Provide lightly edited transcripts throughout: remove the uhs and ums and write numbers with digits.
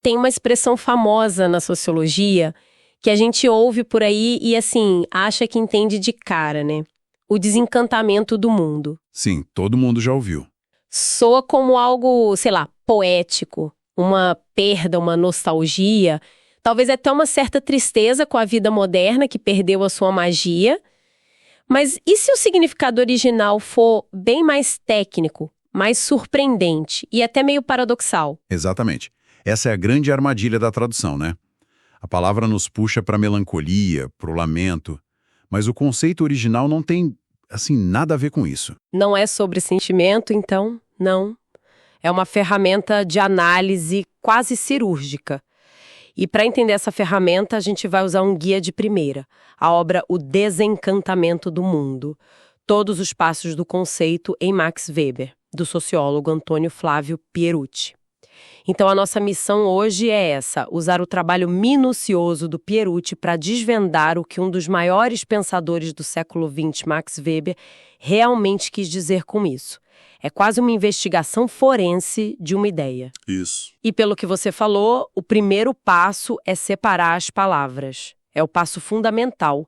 tem uma expressão famosa na sociologia que a gente ouve por aí e, assim, acha que entende de cara, né? O desencantamento do mundo. Sim, todo mundo já ouviu. Soa como algo, sei lá, poético, uma perda, uma nostalgia, talvez até uma certa tristeza com a vida moderna que perdeu a sua magia. Mas e se o significado original for bem mais técnico, mais surpreendente e até meio paradoxal? Exatamente. Essa é a grande armadilha da tradução, né? A palavra nos puxa para a melancolia, para o lamento, mas o conceito original não tem, assim, nada a ver com isso. Não é sobre sentimento, então? Não. É uma ferramenta de análise quase cirúrgica. E para entender essa ferramenta, a gente vai usar um guia de primeira, a obra O Desencantamento do Mundo. Todos os passos do conceito em Max Weber, do sociólogo Antônio Flávio Pierucci. Então a nossa missão hoje é essa, usar o trabalho minucioso do Pierucci para desvendar o que um dos maiores pensadores do século XX, Max Weber, realmente quis dizer com isso. É quase uma investigação forense de uma ideia. Isso. E pelo que você falou, o primeiro passo é separar as palavras. É o passo fundamental.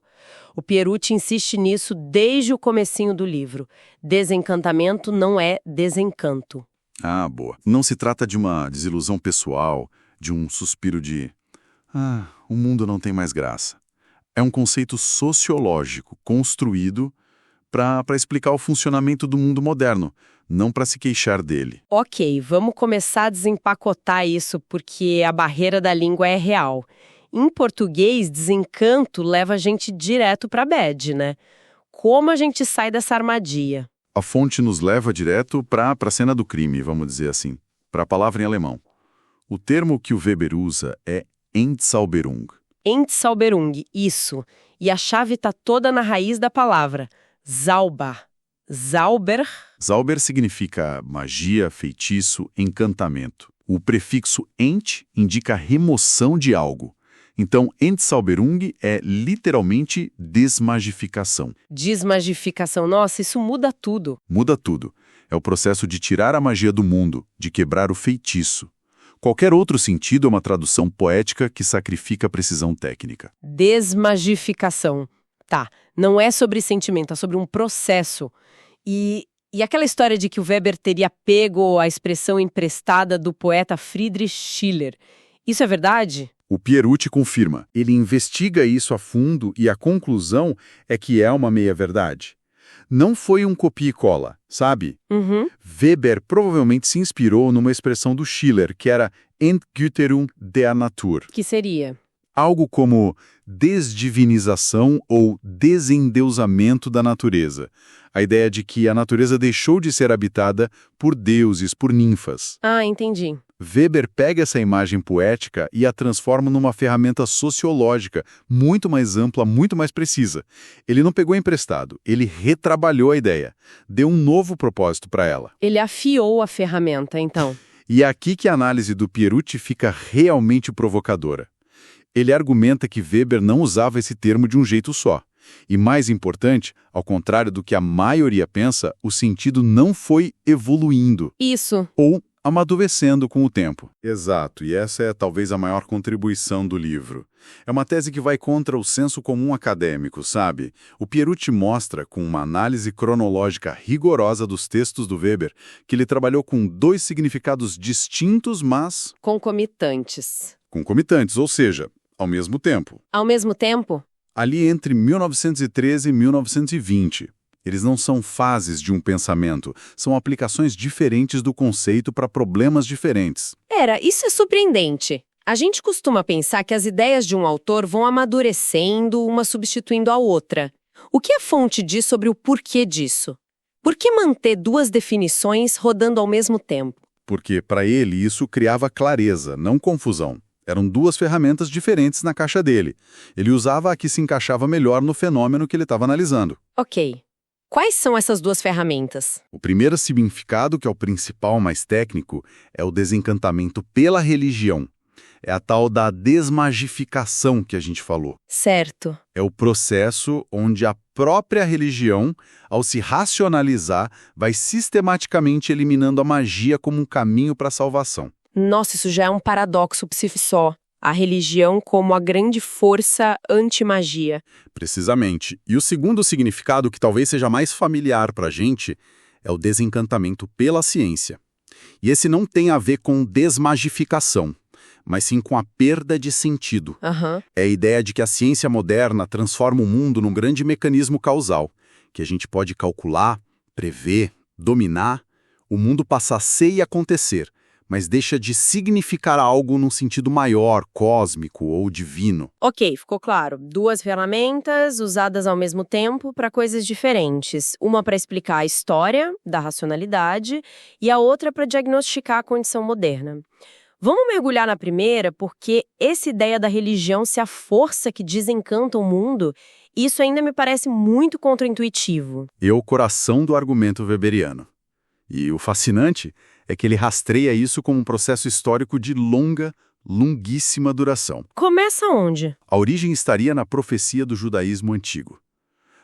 O Pierucci insiste nisso desde o comecinho do livro. Desencantamento não é desencanto. Ah, boa. Não se trata de uma desilusão pessoal, de um suspiro de o mundo não tem mais graça. É um conceito sociológico construído para explicar o funcionamento do mundo moderno, não para se queixar dele. Ok, vamos começar a desempacotar isso, porque a barreira da língua é real. Em português, desencanto leva a gente direto para bad, né? Como a gente sai dessa armadilha? A fonte nos leva direto para a cena do crime, vamos dizer assim, para a palavra em alemão. O termo que o Weber usa é Entzauberung. Entzauberung, isso. E a chave está toda na raiz da palavra, Zauber. Zauber. Zauber significa magia, feitiço, encantamento. O prefixo ent indica remoção de algo. Então, Entzauberung é literalmente desmagificação. Desmagificação, nossa, isso muda tudo. Muda tudo. É o processo de tirar a magia do mundo, de quebrar o feitiço. Qualquer outro sentido é uma tradução poética que sacrifica a precisão técnica. Desmagificação. Tá, não é sobre sentimento, é sobre um processo. E aquela história de que o Weber teria pego a expressão emprestada do poeta Friedrich Schiller, isso é verdade? O Pierucci confirma. Ele investiga isso a fundo e a conclusão é que é uma meia-verdade. Não foi um copia e cola, sabe? Weber provavelmente se inspirou numa expressão do Schiller, que era Entgüterung der Natur. Que seria? Algo como desdivinização ou desendeusamento da natureza. A ideia de que a natureza deixou de ser habitada por deuses, por ninfas. Ah, entendi. Weber pega essa imagem poética e a transforma numa ferramenta sociológica muito mais ampla, muito mais precisa. Ele não pegou emprestado, ele retrabalhou a ideia, deu um novo propósito para ela. Ele afiou a ferramenta, então. E é aqui que a análise do Pierucci fica realmente provocadora. Ele argumenta que Weber não usava esse termo de um jeito só. E mais importante, ao contrário do que a maioria pensa, o sentido não foi evoluindo. Isso. Ou amadurecendo com o tempo. Exato, e essa é talvez a maior contribuição do livro. É uma tese que vai contra o senso comum acadêmico, sabe? O Pierucci mostra, com uma análise cronológica rigorosa dos textos do Weber, que ele trabalhou com dois significados distintos, mas concomitantes. Concomitantes, ou seja, ao mesmo tempo. Ao mesmo tempo? Ali entre 1913 e 1920. Eles não são fases de um pensamento, são aplicações diferentes do conceito para problemas diferentes. Isso é surpreendente. A gente costuma pensar que as ideias de um autor vão amadurecendo, uma substituindo a outra. O que a fonte diz sobre o porquê disso? Por que manter duas definições rodando ao mesmo tempo? Porque, para ele, isso criava clareza, não confusão. Eram duas ferramentas diferentes na caixa dele. Ele usava a que se encaixava melhor no fenômeno que ele estava analisando. Ok. Quais são essas duas ferramentas? O primeiro significado, que é o principal, mais técnico, é o desencantamento pela religião. É a tal da desmagificação que a gente falou. Certo. É o processo onde a própria religião, ao se racionalizar, vai sistematicamente eliminando a magia como um caminho para a salvação. Nossa, isso já é um paradoxo por si só. A religião como a grande força anti-magia. Precisamente. E o segundo significado, que talvez seja mais familiar para a gente, é o desencantamento pela ciência. E esse não tem a ver com desmagificação, mas sim com a perda de sentido. É a ideia de que a ciência moderna transforma o mundo num grande mecanismo causal, que a gente pode calcular, prever, dominar, o mundo passa a ser e acontecer, mas deixa de significar algo num sentido maior, cósmico ou divino. Ok, ficou claro. 2 ferramentas usadas ao mesmo tempo para coisas diferentes. Uma para explicar a história da racionalidade e a outra para diagnosticar a condição moderna. Vamos mergulhar na primeira, porque essa ideia da religião ser a força que desencanta o mundo, isso ainda me parece muito contraintuitivo. É o coração do argumento weberiano. E o fascinante é que ele rastreia isso como um processo histórico de longuíssima duração. Começa onde? A origem estaria na profecia do judaísmo antigo.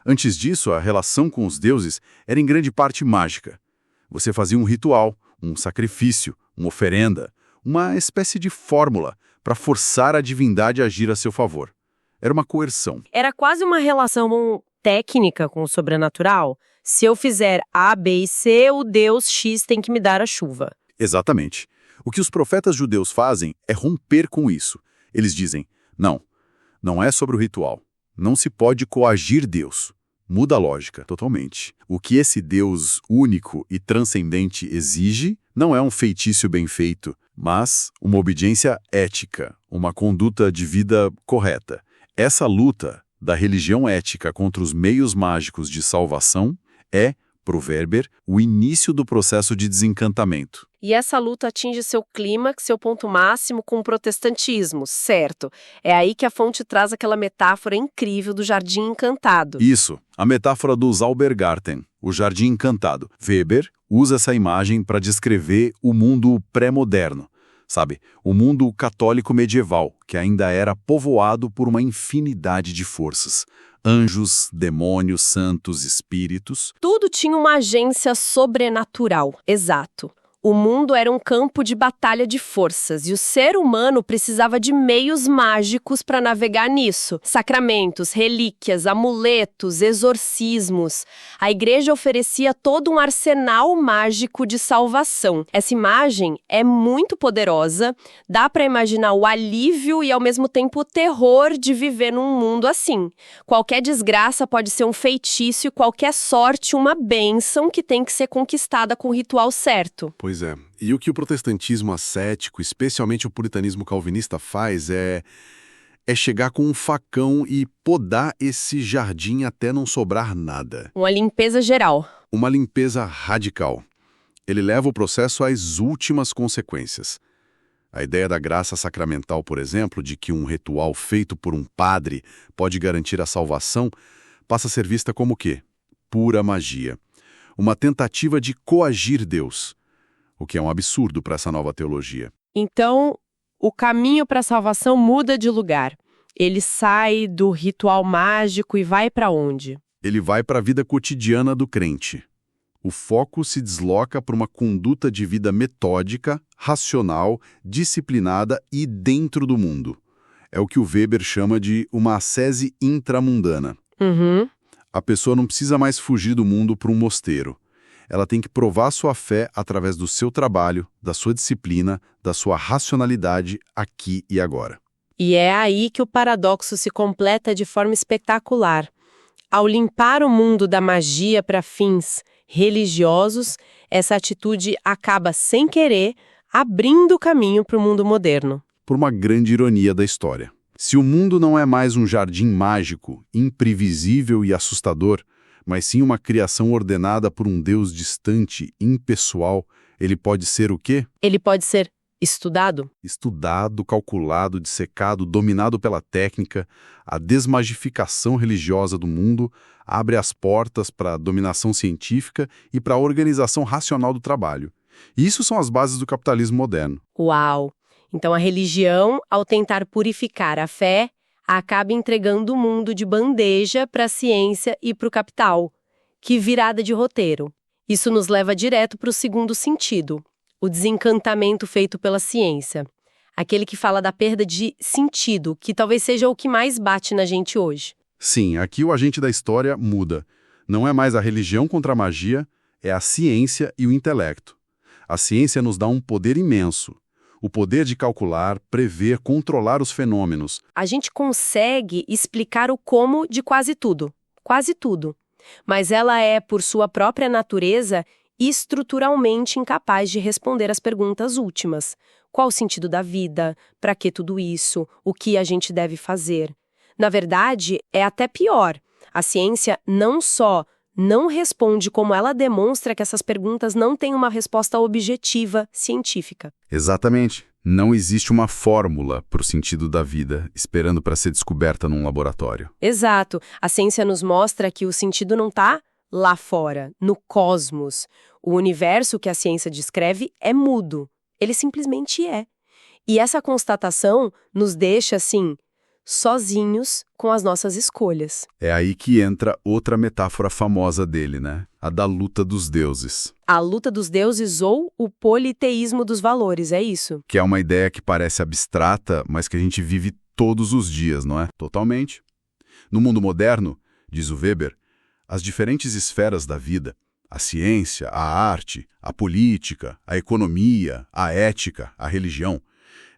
Antes disso, a relação com os deuses era em grande parte mágica. Você fazia um ritual, um sacrifício, uma oferenda, uma espécie de fórmula para forçar a divindade a agir a seu favor. Era uma coerção. Era quase uma relação técnica com o sobrenatural. Se eu fizer A, B e C, o Deus X tem que me dar a chuva. Exatamente. O que os profetas judeus fazem é romper com isso. Eles dizem, não é sobre o ritual. Não se pode coagir Deus. Muda a lógica, totalmente. O que esse Deus único e transcendente exige não é um feitiço bem feito, mas uma obediência ética, uma conduta de vida correta. Essa luta da religião ética contra os meios mágicos de salvação é, pro Weber, o início do processo de desencantamento. E essa luta atinge seu clímax, seu ponto máximo com o protestantismo, certo? É aí que a fonte traz aquela metáfora incrível do jardim encantado. Isso, a metáfora do Zaubergarten, o jardim encantado. Weber usa essa imagem para descrever o mundo pré-moderno. Sabe, o mundo católico medieval, que ainda era povoado por uma infinidade de forças. Anjos, demônios, santos, espíritos. Tudo tinha uma agência sobrenatural, exato. O mundo era um campo de batalha de forças e o ser humano precisava de meios mágicos para navegar nisso. Sacramentos, relíquias, amuletos, exorcismos. A igreja oferecia todo um arsenal mágico de salvação. Essa imagem é muito poderosa, dá para imaginar o alívio e ao mesmo tempo o terror de viver num mundo assim. Qualquer desgraça pode ser um feitiço e qualquer sorte uma bênção que tem que ser conquistada com o ritual certo. Pois é. E o que o protestantismo ascético, especialmente o puritanismo calvinista, faz é chegar com um facão e podar esse jardim até não sobrar nada. Uma limpeza geral. Uma limpeza radical. Ele leva o processo às últimas consequências. A ideia da graça sacramental, por exemplo, de que um ritual feito por um padre pode garantir a salvação, passa a ser vista como o quê? Pura magia. Uma tentativa de coagir Deus. O que é um absurdo para essa nova teologia. Então, o caminho para a salvação muda de lugar. Ele sai do ritual mágico e vai para onde? Ele vai para a vida cotidiana do crente. O foco se desloca para uma conduta de vida metódica, racional, disciplinada e dentro do mundo. É o que o Weber chama de uma ascese intramundana. A pessoa não precisa mais fugir do mundo para um mosteiro. Ela tem que provar sua fé através do seu trabalho, da sua disciplina, da sua racionalidade aqui e agora. E é aí que o paradoxo se completa de forma espetacular. Ao limpar o mundo da magia para fins religiosos, essa atitude acaba, sem querer, abrindo o caminho para o mundo moderno. Por uma grande ironia da história. Se o mundo não é mais um jardim mágico, imprevisível e assustador, mas sim uma criação ordenada por um Deus distante, impessoal, ele pode ser o quê? Ele pode ser estudado? Estudado, calculado, dissecado, dominado pela técnica. A desmagificação religiosa do mundo abre as portas para a dominação científica e para a organização racional do trabalho. E isso são as bases do capitalismo moderno. Uau! Então a religião, ao tentar purificar a fé, acaba entregando o mundo de bandeja para a ciência e para o capital. Que virada de roteiro! Isso nos leva direto para o segundo sentido, o o desencantamento feito pela ciência. Aquele que fala da perda de sentido, que talvez seja o que mais bate na gente hoje. Sim, aqui o agente da história muda. Não é mais a religião contra a magia, é a ciência e o intelecto. A ciência nos dá um poder imenso. O poder de calcular, prever, controlar os fenômenos. A gente consegue explicar o como de quase tudo. Quase tudo. Mas ela é, por sua própria natureza, estruturalmente incapaz de responder as perguntas últimas. Qual o sentido da vida? Para que tudo isso? O que a gente deve fazer? Na verdade, é até pior. A ciência não só não responde, como ela demonstra que essas perguntas não têm uma resposta objetiva, científica. Exatamente. Não existe uma fórmula para o sentido da vida esperando para ser descoberta num laboratório. Exato. A ciência nos mostra que o sentido não está lá fora, no cosmos. O universo que a ciência descreve é mudo. Ele simplesmente é. E essa constatação nos deixa, assim, sozinhos com as nossas escolhas. É aí que entra outra metáfora famosa dele, né? A da luta dos deuses. A luta dos deuses ou o politeísmo dos valores, é isso? Que é uma ideia que parece abstrata, mas que a gente vive todos os dias, não é? Totalmente. No mundo moderno, diz o Weber, as diferentes esferas da vida, a ciência, a arte, a política, a economia, a ética, a religião,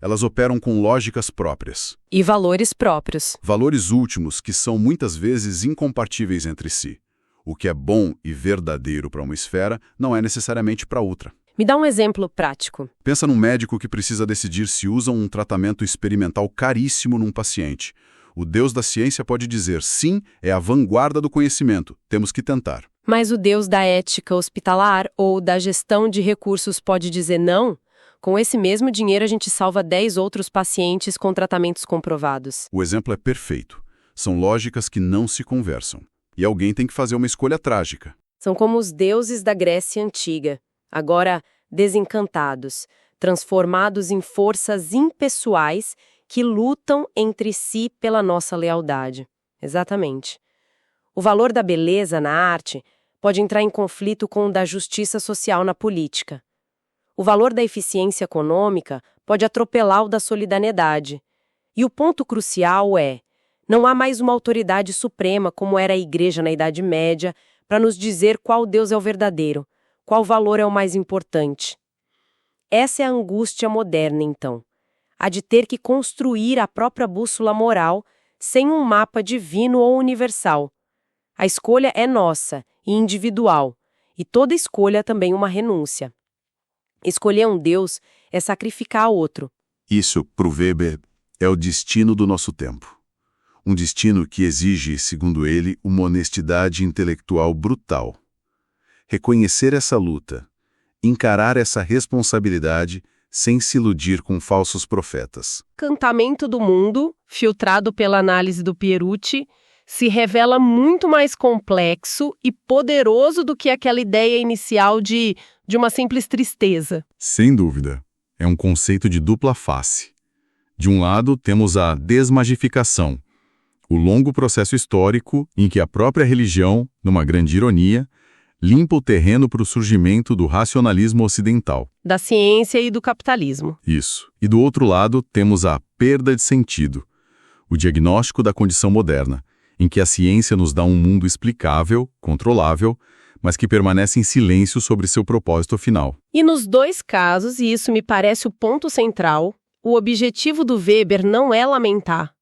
elas operam com lógicas próprias. E valores próprios. Valores últimos que são muitas vezes incompatíveis entre si. O que é bom e verdadeiro para uma esfera não é necessariamente para outra. Me dá um exemplo prático. Pensa num médico que precisa decidir se usa um tratamento experimental caríssimo num paciente. O Deus da ciência pode dizer, sim, é a vanguarda do conhecimento, temos que tentar. Mas o Deus da ética hospitalar ou da gestão de recursos pode dizer não? Com esse mesmo dinheiro a gente salva 10 outros pacientes com tratamentos comprovados. O exemplo é perfeito. São lógicas que não se conversam. E alguém tem que fazer uma escolha trágica. São como os deuses da Grécia Antiga, agora desencantados, transformados em forças impessoais que lutam entre si pela nossa lealdade. Exatamente. O valor da beleza na arte pode entrar em conflito com o da justiça social na política. O valor da eficiência econômica pode atropelar o da solidariedade. E o ponto crucial é, não há mais uma autoridade suprema como era a Igreja na Idade Média para nos dizer qual Deus é o verdadeiro, qual valor é o mais importante. Essa é a angústia moderna, então. A de ter que construir a própria bússola moral sem um mapa divino ou universal. A escolha é nossa e individual, e toda escolha é também uma renúncia. Escolher um Deus é sacrificar outro. Isso, para o Weber, é o destino do nosso tempo. Um destino que exige, segundo ele, uma honestidade intelectual brutal. Reconhecer essa luta, encarar essa responsabilidade sem se iludir com falsos profetas. Cantamento do mundo, filtrado pela análise do Pierucci, se revela muito mais complexo e poderoso do que aquela ideia inicial de uma simples tristeza. Sem dúvida. É um conceito de dupla face. De um lado, temos a desmagificação, o longo processo histórico em que a própria religião, numa grande ironia, limpa o terreno para o surgimento do racionalismo ocidental. Da ciência e do capitalismo. Isso. E do outro lado, temos a perda de sentido, o diagnóstico da condição moderna, em que a ciência nos dá um mundo explicável, controlável, mas que permanece em silêncio sobre seu propósito final. E nos dois casos, e isso me parece o ponto central, o objetivo do Weber não é lamentar.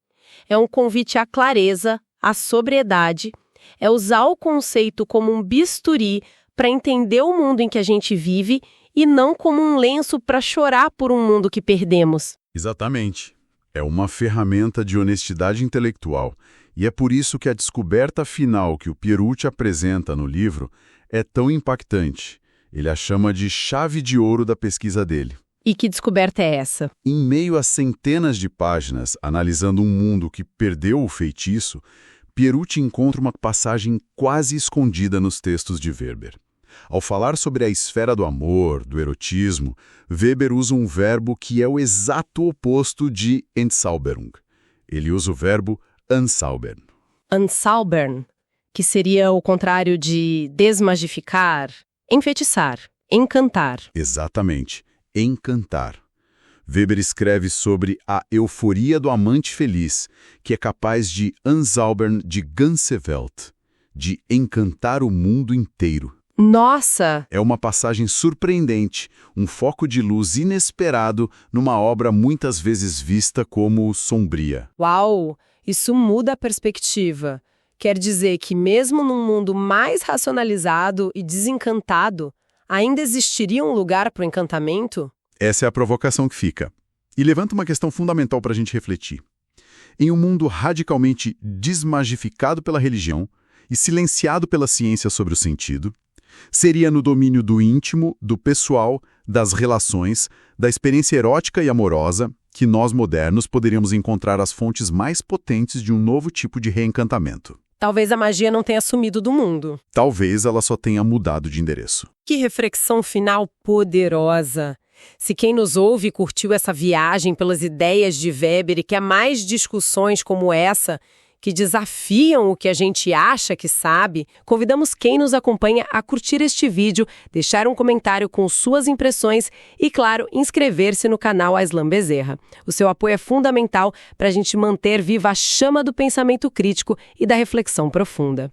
É um convite à clareza, à sobriedade, é usar o conceito como um bisturi para entender o mundo em que a gente vive e não como um lenço para chorar por um mundo que perdemos. Exatamente. É uma ferramenta de honestidade intelectual. E é por isso que a descoberta final que o Pierucci apresenta no livro é tão impactante. Ele a chama de chave de ouro da pesquisa dele. E que descoberta é essa? Em meio a centenas de páginas analisando um mundo que perdeu o feitiço, Pierucci encontra uma passagem quase escondida nos textos de Weber. Ao falar sobre a esfera do amor, do erotismo, Weber usa um verbo que é o exato oposto de Entzauberung. Ele usa o verbo Ansaubern. Ansaubern, que seria o contrário de desmagificar, enfeitiçar, encantar. Exatamente. encantar. Weber escreve sobre a euforia do amante feliz, que é capaz de anzaubern die ganze Welt, de encantar o mundo inteiro. Nossa! É uma passagem surpreendente, um foco de luz inesperado numa obra muitas vezes vista como sombria. Uau! Isso muda a perspectiva. Quer dizer que mesmo num mundo mais racionalizado e desencantado, ainda existiria um lugar para o encantamento? Essa é a provocação que fica. E levanta uma questão fundamental para a gente refletir. Em um mundo radicalmente desmagificado pela religião e silenciado pela ciência sobre o sentido, seria no domínio do íntimo, do pessoal, das relações, da experiência erótica e amorosa que nós modernos poderíamos encontrar as fontes mais potentes de um novo tipo de reencantamento. Talvez a magia não tenha sumido do mundo. Talvez ela só tenha mudado de endereço. Que reflexão final poderosa! Se quem nos ouve curtiu essa viagem pelas ideias de Weber e quer mais discussões como essa, que desafiam o que a gente acha que sabe, convidamos quem nos acompanha a curtir este vídeo, deixar um comentário com suas impressões e, claro, inscrever-se no canal Aislan Bezerra. O seu apoio é fundamental para a gente manter viva a chama do pensamento crítico e da reflexão profunda.